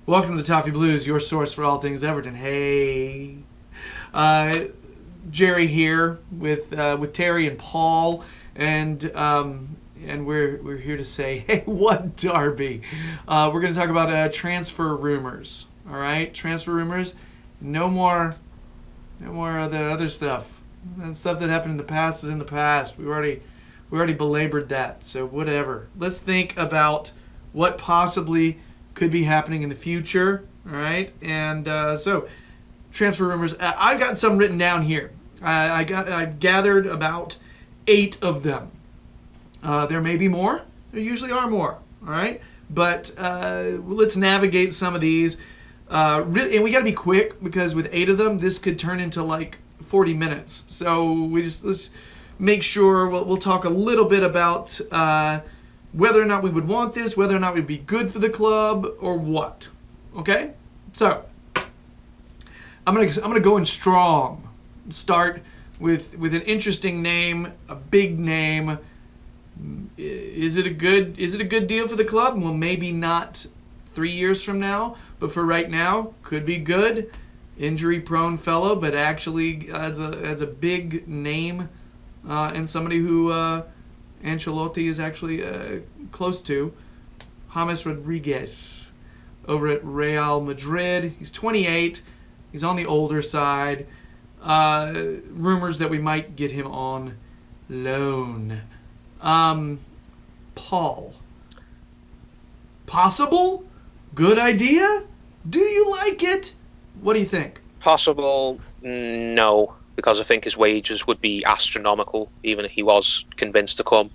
Welcome to the Toffee Blues, your source for all things Everton. Hey, Gerry here with Terry and Paul, and we're here to say, hey, what Derby? We're going to talk about transfer rumors. All right, transfer rumors. No more of the other stuff. And stuff that happened in the past is in the past. We already belabored that. So whatever. Let's think about what possibly could be happening in the future. All right, and so transfer rumors. I've got some written down here. I've gathered about 8 of them. There may be more. There usually are more. All right, but let's navigate some of these. Really, and we got to be quick because with 8 of them, this could turn into like 40 minutes. So let's make sure we'll talk a little bit about whether or not we would want this, whether or not it would be good for the club, or what. Okay, so I'm gonna go in strong. Start with an interesting name, a big name. Is it a good deal for the club? Well, maybe not 3 years from now, but for right now, could be good. Injury-prone fellow, but actually as a big name and somebody who Ancelotti is actually close to. James Rodriguez over at Real Madrid. He's 28. He's on the older side. Rumors that we might get him on loan. Paul. Possible? Good idea? Do you like it? What do you think? Possible? No, because I think his wages would be astronomical, even if he was convinced to come.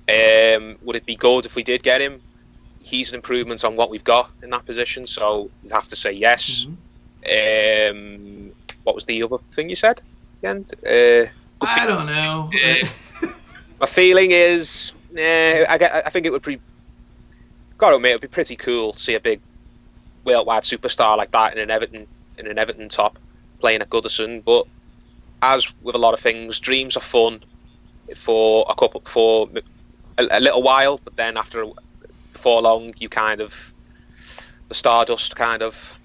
Would it be good if we did get him? He's an improvement on what we've got in that position, so you'd have to say yes. Mm-hmm. What was the other thing you said again? I don't know. My feeling is, I think it would be. Gotta admit, it would be pretty cool to see a big worldwide superstar like that in an Everton top playing at Goodison. But as with a lot of things, dreams are fun for a little while, but then before long, the stardust kind of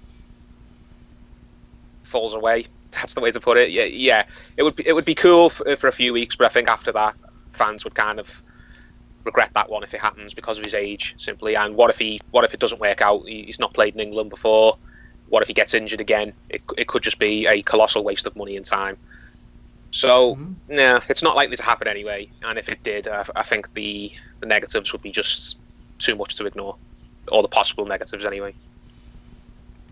falls away. That's the way to put it. Yeah. It would be cool for a few weeks, but I think after that, fans would kind of regret that one if it happens because of his age, simply. And what if it doesn't work out? He's not played in England before. What if he gets injured again? It could just be a colossal waste of money and time. So, no, it's not likely to happen anyway. And if it did, I think the negatives would be just too much to ignore. Or the possible negatives anyway.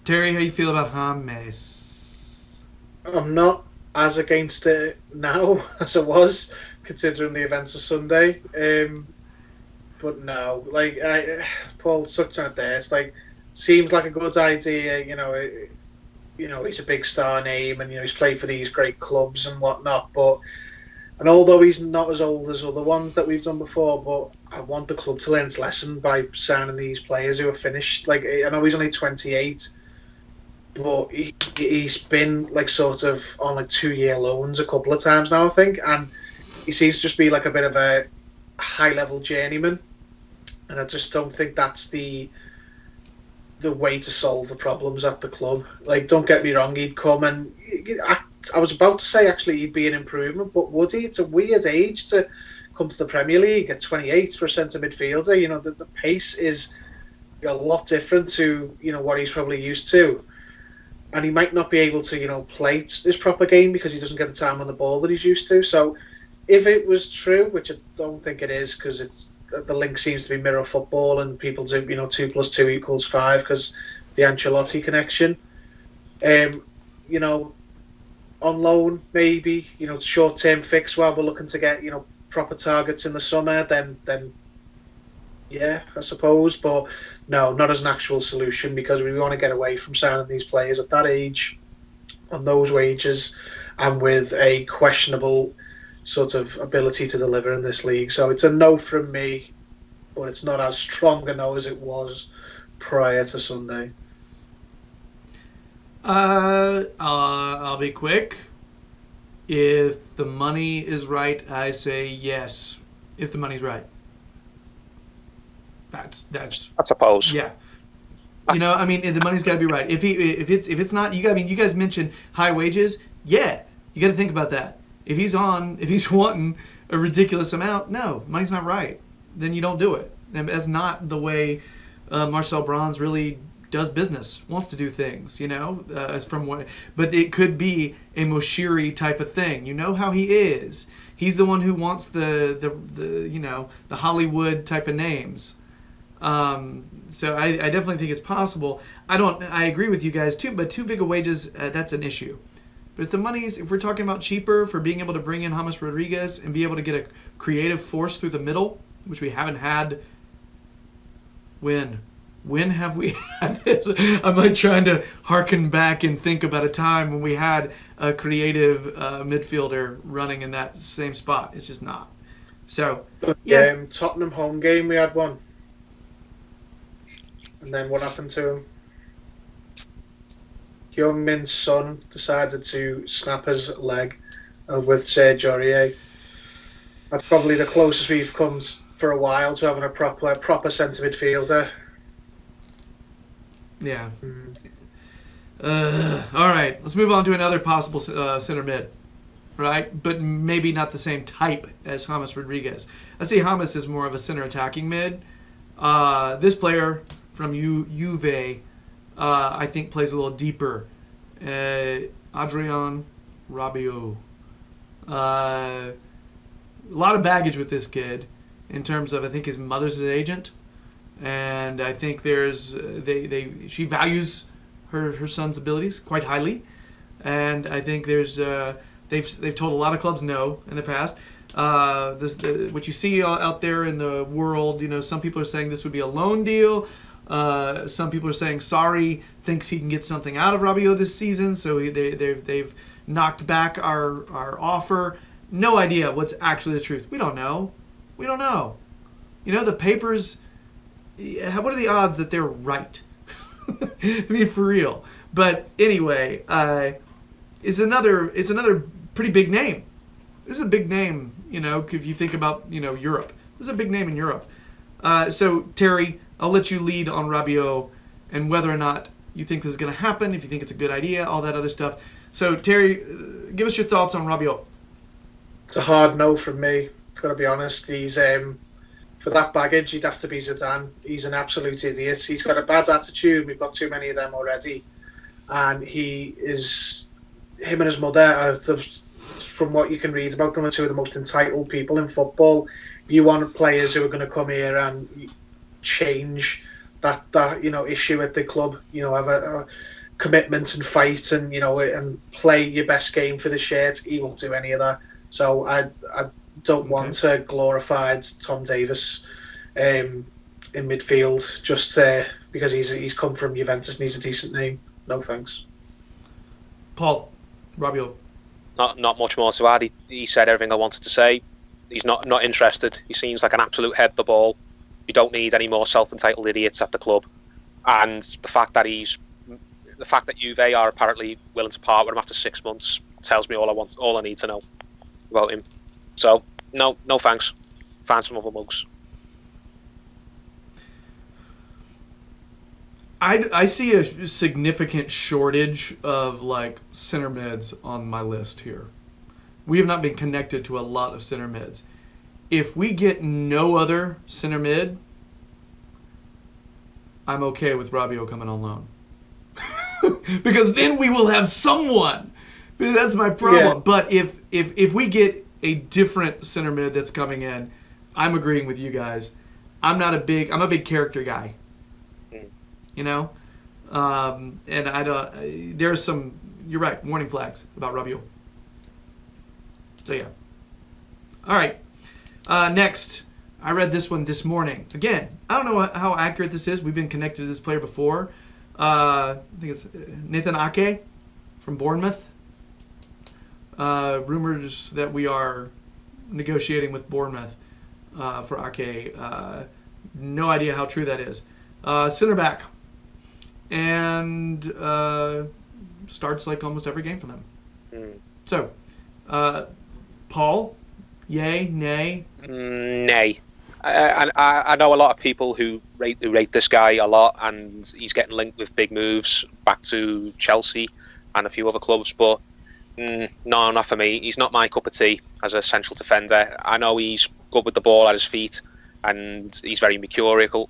Terry, how you feel about James? I'm not as against it now as I was, considering the events of Sunday. But no, like Paul touched on it there. It's like seems like a good idea. He's a big star name, and he's played for these great clubs and whatnot. And although he's not as old as other ones that we've done before, but I want the club to learn its lesson by signing these players who are finished. Like, I know he's only 28, but he's been like sort of on like 2-year loans a couple of times now, I think, and he seems to just be like a bit of a high-level journeyman, and I just don't think that's the way to solve the problems at the club. Like, don't get me wrong, he'd come and I was about to say actually he'd be an improvement, but would he? It's a weird age to come to the Premier League at 28 for a centre midfielder. The pace is a lot different to what he's probably used to, and he might not be able to play his proper game because he doesn't get the time on the ball that he's used to. So if it was true, which I don't think it is, because the link seems to be mirror football and people do 2 + 2 = 5 because the Ancelotti connection. On loan maybe, short-term fix while we're looking to get proper targets in the summer. Then yeah, I suppose. But no, not as an actual solution, because we want to get away from signing these players at that age on those wages and with a questionable sort of ability to deliver in this league. So it's a no from me, but it's not as strong a no as it was prior to Sunday. I'll be quick. If the money is right, I say yes. If the money's right. That's I suppose. Yeah. You know, I mean, the money's got to be right. If it's not, you guys mentioned high wages. Yeah, you got to think about that. If he's wanting a ridiculous amount, no, money's not right. Then you don't do it. And that's not the way Marcel Brands really does business. Wants to do things, you know. But it could be a Moshiri type of thing. You know how he is. He's the one who wants the Hollywood type of names. So I definitely think it's possible. I agree with you guys too, but too big of wages, that's an issue. But if we're talking about cheaper for being able to bring in James Rodriguez and be able to get a creative force through the middle, which we haven't had. When have we had this? I'm like trying to harken back and think about a time when we had a creative midfielder running in that same spot. It's just not. So, yeah. Tottenham home game, we had one. And then what happened to him? Young Min's son decided to snap his leg with Serge Aurier. That's probably the closest we've come for a while to having a proper centre midfielder. Yeah. All right, let's move on to another possible center mid. Right, but maybe not the same type as James Rodriguez. I see James as more of a center attacking mid. This player from Juve, I think, plays a little deeper. Adrien Rabiot. A lot of baggage with this kid in terms of, I think his mother's his agent, and I think she values her son's abilities quite highly, and I think they've told a lot of clubs no in the past. What you see out there in the world, you know, some people are saying this would be a loan deal. Some people are saying Sarri thinks he can get something out of Rabiot this season, so they've knocked back our offer. No idea what's actually the truth. We don't know. You know, the papers. What are the odds that they're right? I mean, for real. But anyway, it's another pretty big name. This is a big name, you know, if you think about, you know, Europe. This is a big name in Europe. So, Terry, I'll let you lead on Rabiot and whether or not you think this is going to happen, if you think it's a good idea, all that other stuff. So, Terry, give us your thoughts on Rabiot. It's a hard no from me, got to be honest. He's for that baggage, he'd have to be Zidane. He's an absolute idiot. He's got a bad attitude. We've got too many of them already. And him and his mother are from what you can read about them, are two of the most entitled people in football. You want players who are going to come here and change that issue at the club. You know, have a commitment and fight, and and play your best game for the shirt. He won't do any of that. So I don't want a glorified Tom Davis in midfield just because he's come from Juventus and he's a decent name. No thanks. Paul, Rabiot. Not much more to add. He said everything I wanted to say. He's not interested. He seems like an absolute head the ball. You don't need any more self-entitled idiots at the club. And the fact that Juve are apparently willing to part with him after 6 months tells me all I need to know about him. So no thanks. Find some other mugs. I see a significant shortage of like center mids on my list here. We have not been connected to a lot of center mids. If we get no other center mid, I'm okay with Rabiot coming on loan. Because then we will have someone. That's my problem. Yeah. But if we get a different center mid that's coming in, I'm agreeing with you guys. I'm a big character guy. You know? And I don't, there's some, you're right, warning flags about Rabiot. So yeah. All right. Next, I read this one this morning. Again, I don't know how accurate this is. We've been connected to this player before. I think it's Nathan Ake from Bournemouth. Rumors that we are negotiating with Bournemouth for Ake. No idea how true that is. Center back. And starts like almost every game for them. So, Paul, yay, nay? Nay. I know a lot of people who rate this guy a lot, and he's getting linked with big moves back to Chelsea and a few other clubs, but no, not for me. He's not my cup of tea as a central defender. I know he's good with the ball at his feet, and he's very mercurial.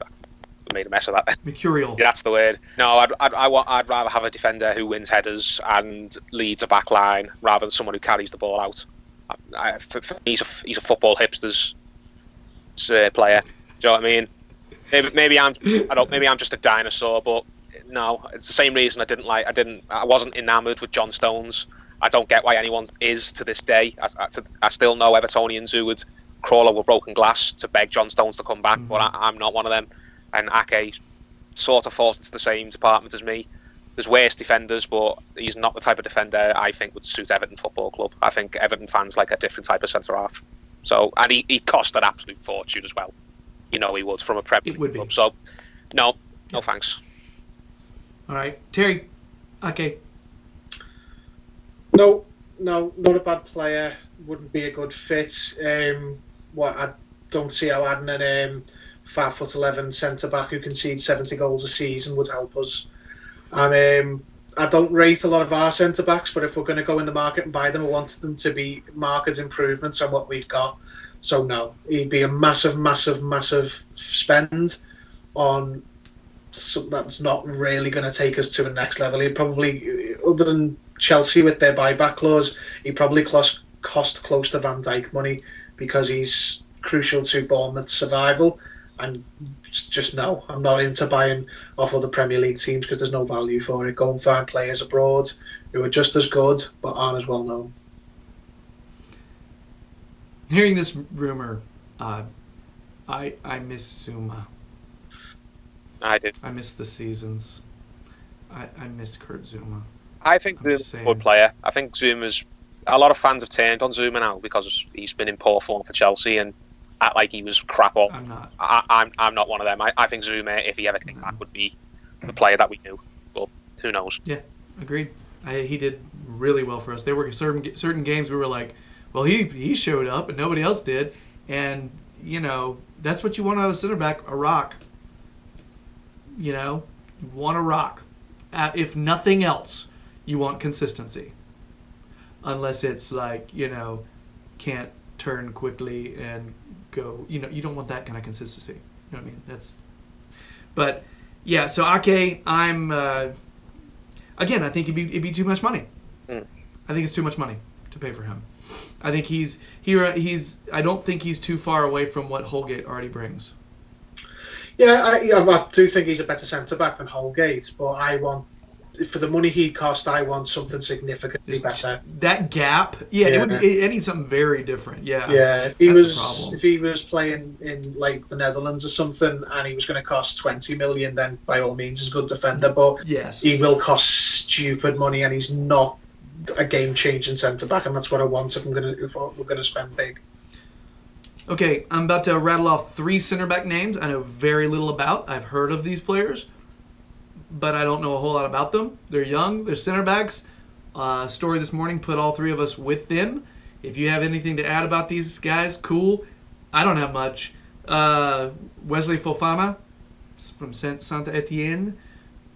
I made a mess of that. Mercurial. Yeah, that's the word. No, I'd rather have a defender who wins headers and leads a back line rather than someone who carries the ball out. For me, he's a football hipsters player. Do you know what I mean? Maybe I'm just a dinosaur, but no, it's the same reason I wasn't enamoured with John Stones. I don't get why anyone is to this day. I still know Evertonians who would crawl over broken glass to beg John Stones to come back, but I'm not one of them. And Ake sort of falls into the same department as me. There's worse defenders, but he's not the type of defender I think would suit Everton Football Club. I think Everton fans like a different type of centre-half. So, and he cost an absolute fortune as well. You know he would from a Premier League club. So, no thanks. All right, Terry. Okay. No, not a bad player. Wouldn't be a good fit. I don't see how adding an 5'11" centre back who concedes 70 goals a season would help us. And I don't rate a lot of our centre backs, but if we're going to go in the market and buy them, I want them to be market improvements on what we've got. So no, he'd be a massive spend on something that's not really going to take us to the next level. He'd probably, other than Chelsea with their buyback clause, he'd probably cost close to Van Dijk money because he's crucial to Bournemouth's survival. And just no, I'm not into buying off other Premier League teams because there's no value for it. Go and find players abroad who are just as good but aren't as well known. Hearing this rumor, I miss Zuma. I did. I miss the seasons. I miss Kurt Zuma. I think Zuma's a good player. I think Zuma's... A lot of fans have turned on Zuma now because he's been in poor form for Chelsea and act like he was crap up. I'm not. I'm not one of them. I think Zuma, if he ever came back, would be the player that we knew. But who knows? Yeah, agreed. He did really well for us. There were certain games we were like, well, he showed up and nobody else did. And, that's what you want out of a center back, a rock. You want a rock. If nothing else, you want consistency. Unless it's like, can't turn quickly and go, you don't want that kind of consistency. You know what I mean? But yeah, so Ake, again, I think it'd be too much money. I think it's too much money to pay for him. I think I don't think he's too far away from what Holgate already brings. Yeah, I do think he's a better centre-back than Holgate, but for the money he'd cost, I want something significantly better. That gap, it needs something very different. Yeah. If he was playing in like the Netherlands or something, and he was going to cost 20 million, then by all means, he's a good defender. But he will cost stupid money, and he's not a game-changing centre back, and that's what I want if we're going to spend big. Okay, I'm about to rattle off 3 centre back names I know very little about. I've heard of these players, but I don't know a whole lot about them. They're young. They're center backs. Story this morning put all 3 of us with them. If you have anything to add about these guys, cool. I don't have much. Wesley Fofana from Saint Etienne,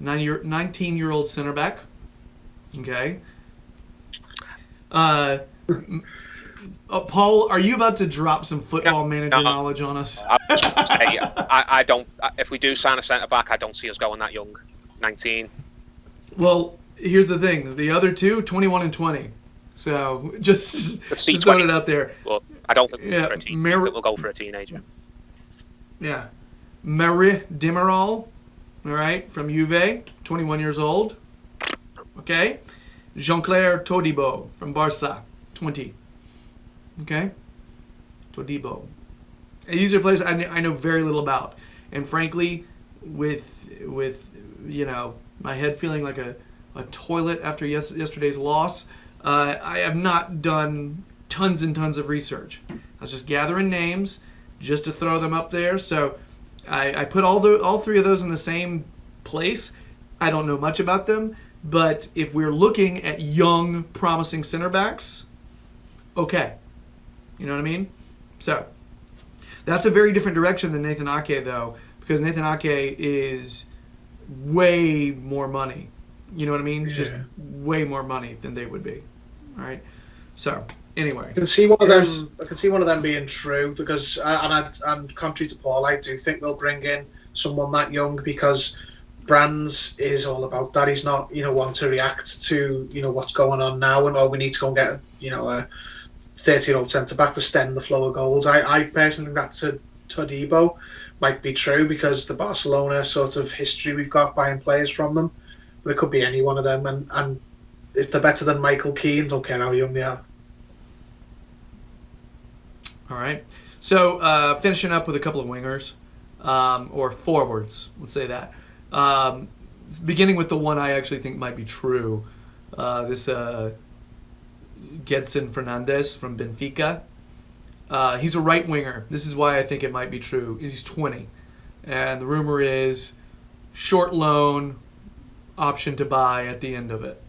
19-year-old center back. Okay. Paul, are you about to drop some football manager knowledge on us? I don't. If we do sign a centre back, I don't see us going that young. 19. Well, here's the thing: the other 2, 21 and 20. So just throw it out there. Well, I don't think we'll go for a teenager. I think we'll go for a teenager. Yeah, Merih Demiral, all right, from Juve, 21 years old. Okay, Jean-Claire Todibo from Barca, 20. Okay, Todibo. And these are players I know very little about, and frankly, with my head feeling like a toilet after yesterday's loss, I have not done tons and tons of research. I was just gathering names just to throw them up there. So I put all 3 of those in the same place. I don't know much about them, but if we're looking at young, promising center backs, okay. You know what I mean? So That's a very different direction than Nathan Ake, though, because Nathan Ake is way more money. You know what I mean? Yeah. Just way more money than they would be. All right. So anyway, I can see one of them. I can see one of them being true because, and contrary to Paul, I do think they'll bring in someone that young because Brands is all about that. He's not, one to react to, what's going on now and we need to go and get, a 30-year-old centre back to stem the flow of goals. I personally think that Todibo might be true because the Barcelona sort of history we've got buying players from them, but it could be any one of them. And if they're better than Michael Keane, don't care how young they are. All right. So finishing up with a couple of wingers or forwards, let's say that. Beginning with the one I actually think might be true. This Gedson Fernandes from Benfica. He's a right winger. This is why I think it might be true. He's 20. And the rumor is short loan, option to buy at the end of it.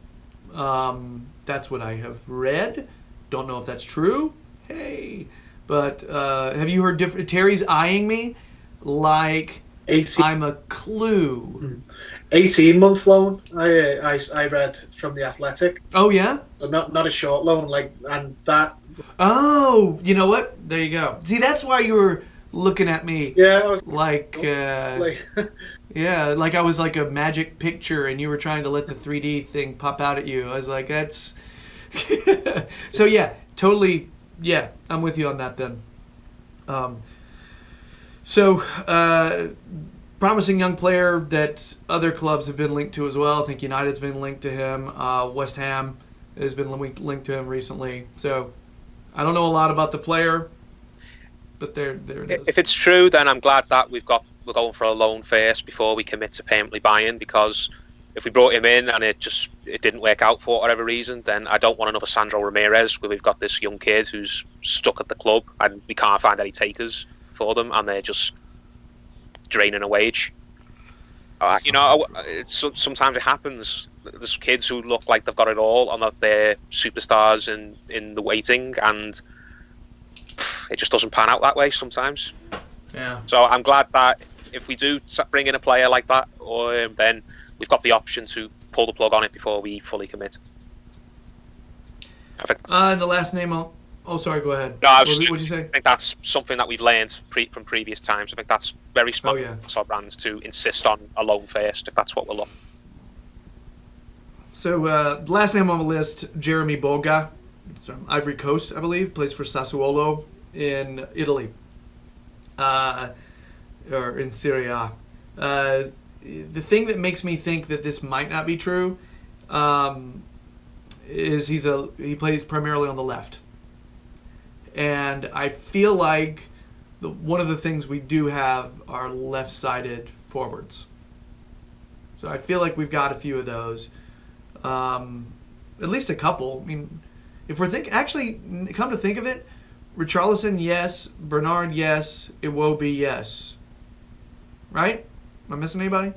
That's what I have read. Don't know if that's true. Hey. But have you heard different? Terry's eyeing me like 18. I'm a clue. 18-month loan. I read from the Athletic. Oh yeah. So not a short loan and that. Oh, you know what? There you go. See, that's why you were looking at me. Yeah, I was like. Yeah, like I was like a magic picture, and you were trying to let the 3D thing pop out at you. I was like, that's. So yeah, totally. Yeah, I'm with you on that then. Promising young player that other clubs have been linked to as well. I think United's been linked to him. West Ham has been linked to him recently. So I don't know a lot about the player, but there it is. If it's true, then I'm glad that we're going for a loan first before we commit to permanently buying, because if we brought him in and it didn't work out for whatever reason, then I don't want another Sandro Ramirez where we've got this young kid who's stuck at the club and we can't find any takers for them and they're just draining a wage. Sometimes it happens. There's kids who look like they've got it all and that they're superstars in the waiting, and it just doesn't pan out that way sometimes. Yeah. So I'm glad that if we do bring in a player like that, then we've got the option to pull the plug on it before we fully commit. And the last name, sorry, go ahead. No, what did you say? I think that's something that we've learned from previous times. I think that's very smart for our brands to insist on a loan first, if that's what we're looking. So the last name on the list, Jeremy Boga, from Ivory Coast, I believe, plays for Sassuolo in Italy, or in Serie A. The thing that makes me think that this might not be true is he plays primarily on the left, and I feel like one of the things we do have are left-sided forwards. So I feel like we've got a few of those, at least a couple. I mean, if we're actually come to think of it, Richarlison, yes. Bernard, yes. Iwobi, yes. Right? Am I missing anybody?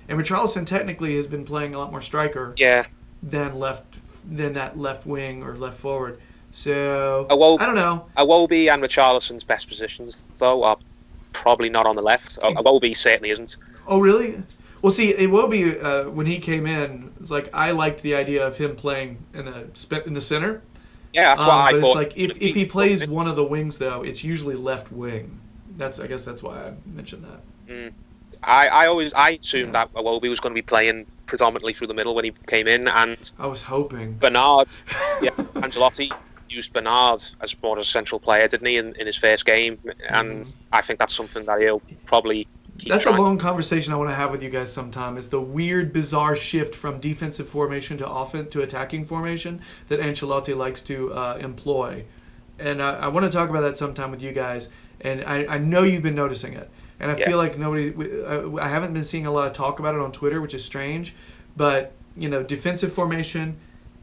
And Richarlison technically has been playing a lot more striker than that left wing or left forward. So I don't know. Iwobi and Richarlison's best positions, though, are probably not on the left. Iwobi certainly isn't. Oh, really? Well, see, Iwobi, when he came in, it's like I liked the idea of him playing in the center. Yeah, that's what I but thought. It's like if he plays one of the wings, though, it's usually left wing. I guess that's why I mentioned that. Mm. I assumed that Iwobi was going to be playing predominantly through the middle when he came in, and I was hoping Bernard, Ancelotti used Bernard as more of a central player, didn't he, in his first game? And I think that's something that he'll probably keep That's trying. a long conversation I want to have with you guys sometime, is the weird, bizarre shift from defensive formation to attacking formation that Ancelotti likes to employ. And I want to talk about that sometime with you guys. And I know you've been noticing it. And I feel like I haven't been seeing a lot of talk about it on Twitter, which is strange. But, defensive formation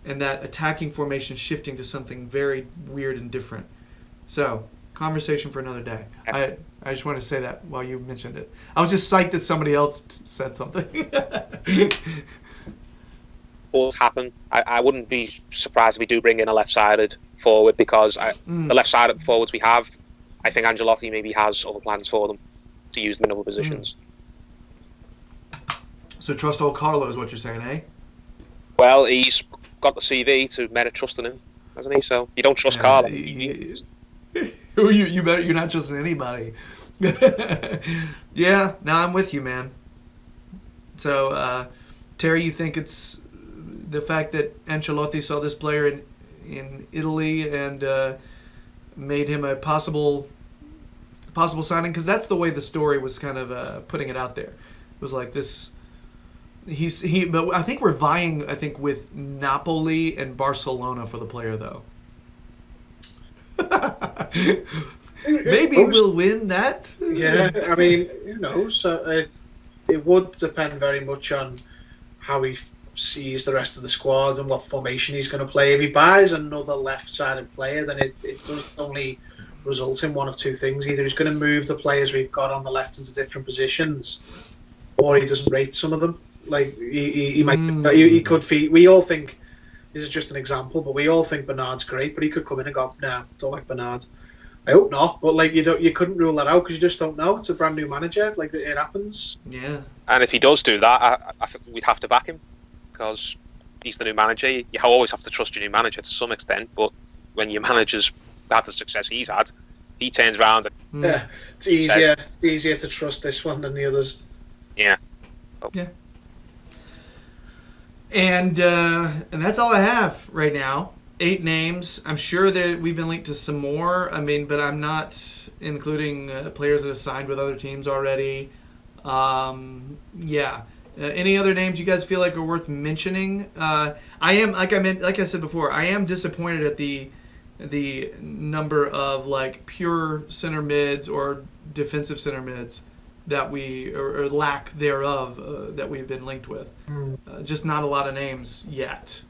and that attacking formation shifting to something very weird and different. So, conversation for another day. I just want to say that while you mentioned it. I was just psyched that somebody else said something. Both happen. I wouldn't be surprised if we do bring in a left-sided forward, because the left-sided forwards we have I think Ancelotti maybe has other plans for them to use them in other positions. So trust old Carlo is what you're saying, eh? Well, he's got the CV to merit trusting him, hasn't he? So you don't trust Carlo. You better. You're not trusting anybody. Yeah, now I'm with you, man. So, Terry, you think it's the fact that Ancelotti saw this player in Italy and made him a possible signing? Because that's the way the story was kind of putting it out there. It was like this. But I think we're vying. I think with Napoli and Barcelona for the player, though. Maybe we'll win that. Yeah, I mean, who knows? It would depend very much on how he sees the rest of the squad and what formation he's going to play. If he buys another left-sided player, then it does only result in one of two things. Either he's going to move the players we've got on the left into different positions, or he doesn't rate some of them. Like he might, he could feed. We all think this is just an example, but we all think Bernard's great, but he could come in and go, "Nah, don't like Bernard." I hope not, but like you couldn't rule that out because you just don't know. It's a brand new manager, like it happens. Yeah. And if he does do that, I think we'd have to back him because he's the new manager. You always have to trust your new manager to some extent, but when your manager's had the success he's had, he turns around. Yeah, it's easier to trust this one than the others. Yeah. Oh. Yeah. And that's all I have right now. 8 names. I'm sure that we've been linked to some more. I mean, but I'm not including players that have signed with other teams already. Yeah. Any other names you guys feel like are worth mentioning? I am, like I said before, I am disappointed at the number of like pure center mids or defensive center mids that we or lack thereof that we've been linked with. Just not a lot of names yet.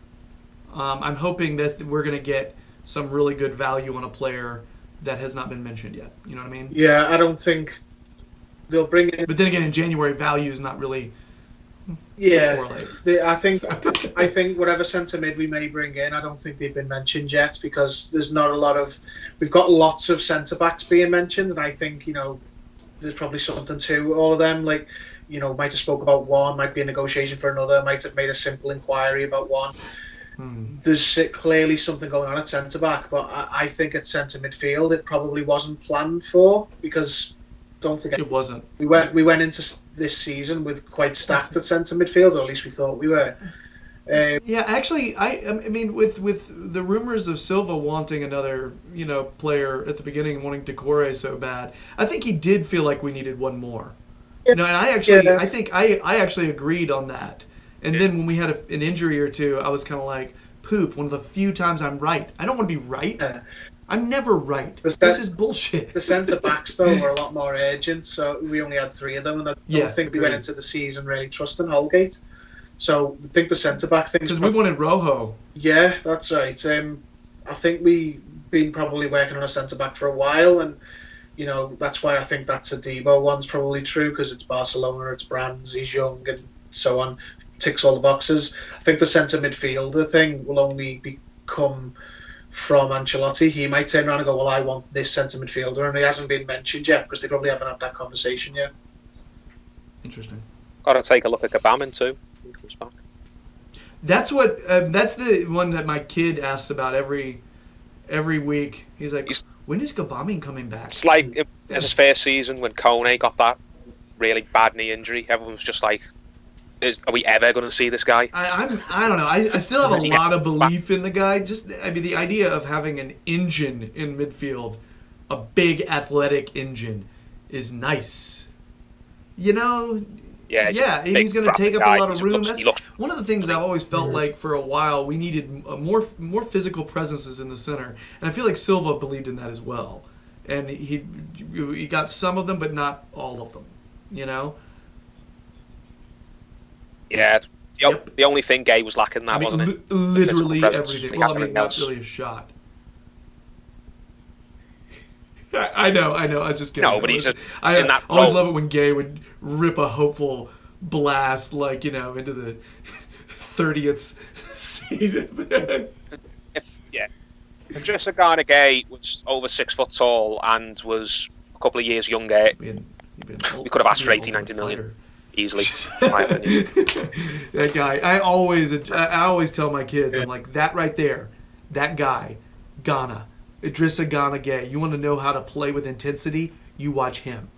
I'm hoping that we're going to get some really good value on a player that has not been mentioned yet. You know what I mean? Yeah, I don't think they'll bring in. But then again, in January, value is not really. Yeah, I think whatever centre mid we may bring in, I don't think they've been mentioned yet because there's not a lot of. We've got lots of centre backs being mentioned, and I think there's probably something to all of them. Like might have spoke about one, might be a negotiation for another, might have made a simple inquiry about one. There's clearly something going on at centre back, but I think at centre midfield it probably wasn't planned for because don't forget it wasn't. We went into this season with quite stacked at centre midfield, or at least we thought we were. Yeah, actually, I mean, with the rumors of Silva wanting another player at the beginning, wanting Decore so bad, I think he did feel like we needed one more. And I actually, I think I actually agreed on that. And then when we had an injury or two, I was kind of like, poop, one of the few times I'm right. I don't want to be right. I'm never right. This is bullshit. The centre-backs, though, were a lot more urgent, so we only had 3 of them, and I don't think we went into the season really trusting Holgate. So I think the centre-back thing... Because we wanted Rojo. Yeah, that's right. I think we've been probably working on a centre-back for a while, and that's why I think that Todibo one's probably true, because it's Barcelona, it's brands, he's young, and so on. Ticks all the boxes. I think the centre midfielder thing will only become from Ancelotti. He might turn around and go, well, I want this centre midfielder, and he hasn't been mentioned yet because they probably haven't had that conversation yet. Interesting. Got to take a look at Gabamin too when he comes back. That's what. That's the one that my kid asks about every week. He's like, when is Gabamin coming back? It's like it was his first season when Kone got that really bad knee injury. Everyone was just like, are we ever going to see this guy? I don't know. I still have a lot of belief in the guy. The idea of having an engine in midfield, a big athletic engine, is nice. Yeah, he's going to take up a lot of room. That's one of the things I've always felt like for a while. We needed more physical presences in the center, and I feel like Silva believed in that as well. And he got some of them, but not all of them. Yeah, the only thing Gay was lacking that, wasn't it? Literally everything. Well, I mean, not really a shot. I know. I was just kidding. No, but I always love it when Gay would rip a hopeful blast, into the 30th seat. Idrissa Gana Gueye was over 6 foot tall and was a couple of years younger. We could have asked for 80, 90 million easily. In my opinion. That guy, I always tell my kids, I'm like, that right there, that guy, Ghana, Idrissa Gana Gueye. You want to know how to play with intensity? You watch him.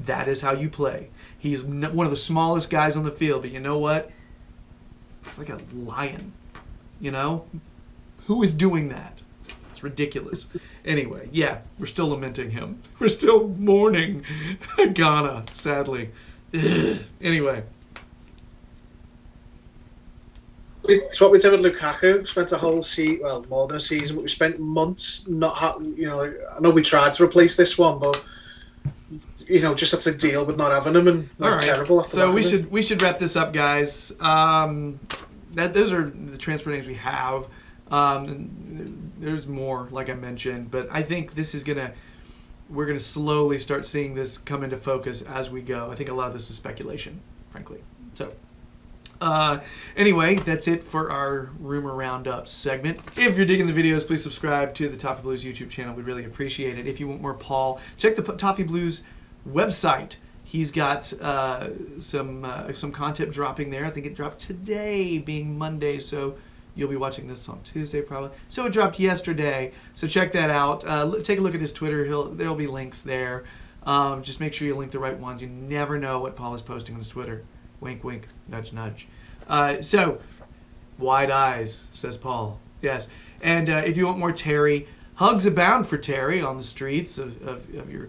That is how you play. He's one of the smallest guys on the field, but you know what? He's like a lion. You know? Who is doing that? It's ridiculous. Anyway, yeah, we're still lamenting him. We're still mourning Ghana, sadly. Ugh. Anyway. It's what we did with Lukaku. Spent a whole season, well, more than a season, but we spent months not I know we tried to replace this one, but just had to deal with not having him, and all right. Terrible after that. So we should wrap this up, guys. Those are the transfer names we have. And there's more, like I mentioned, but I think we're gonna slowly start seeing this come into focus as we go. I think a lot of this is speculation, frankly. So, anyway, that's it for our Rumor Roundup segment. If you're digging the videos, please subscribe to the Toffee Blues YouTube channel. We'd really appreciate it. If you want more Paul, check the Toffee Blues website. He's got some content dropping there. I think it dropped today, being Monday, so you'll be watching this on Tuesday probably. So it dropped yesterday, so check that out. Take a look at his Twitter. There'll be links there. Just make sure you link the right ones. You never know what Paul is posting on his Twitter. Wink, wink, nudge, nudge. So, wide eyes, says Paul. Yes. And if you want more Terry, hugs abound for Terry on the streets of your...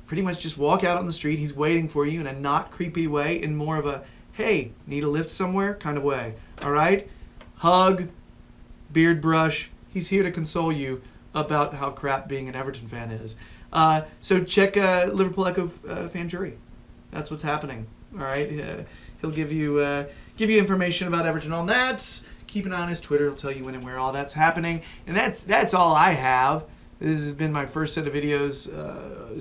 Pretty much just walk out on the street. He's waiting for you in a not creepy way, in more of a, hey, need a lift somewhere kind of way. All right? Hug, beard brush. He's here to console you about how crap being an Everton fan is. So check Liverpool Echo fan jury. That's what's happening. All right? He'll give you information about Everton on that. Keep an eye on his Twitter. He'll tell you when and where all that's happening. And that's all I have. This has been my first set of videos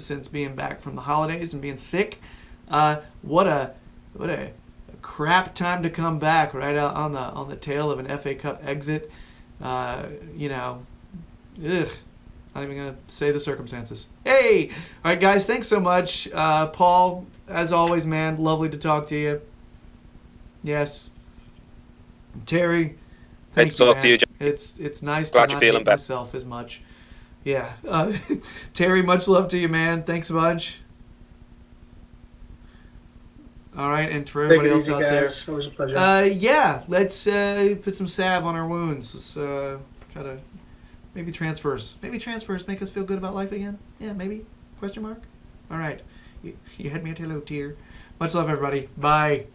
since being back from the holidays and being sick. What a crap time to come back right out on the tail of an FA Cup exit. Ugh. Not even gonna say the circumstances. Hey, all right, guys. Thanks so much, Paul. As always, man, lovely to talk to you. Yes, Terry. Thanks to talk to you, John. It's nice Glad to you're not feeling hate better. myself as much. Yeah. Terry, much love to you, man. Thanks a bunch. All right, and for everybody else out there. Always a pleasure. Yeah, let's put some salve on our wounds. Let's try to maybe transfers. Maybe transfers make us feel good about life again. Yeah, maybe? Question mark? All right. You had me at hello, dear. Much love, everybody. Bye.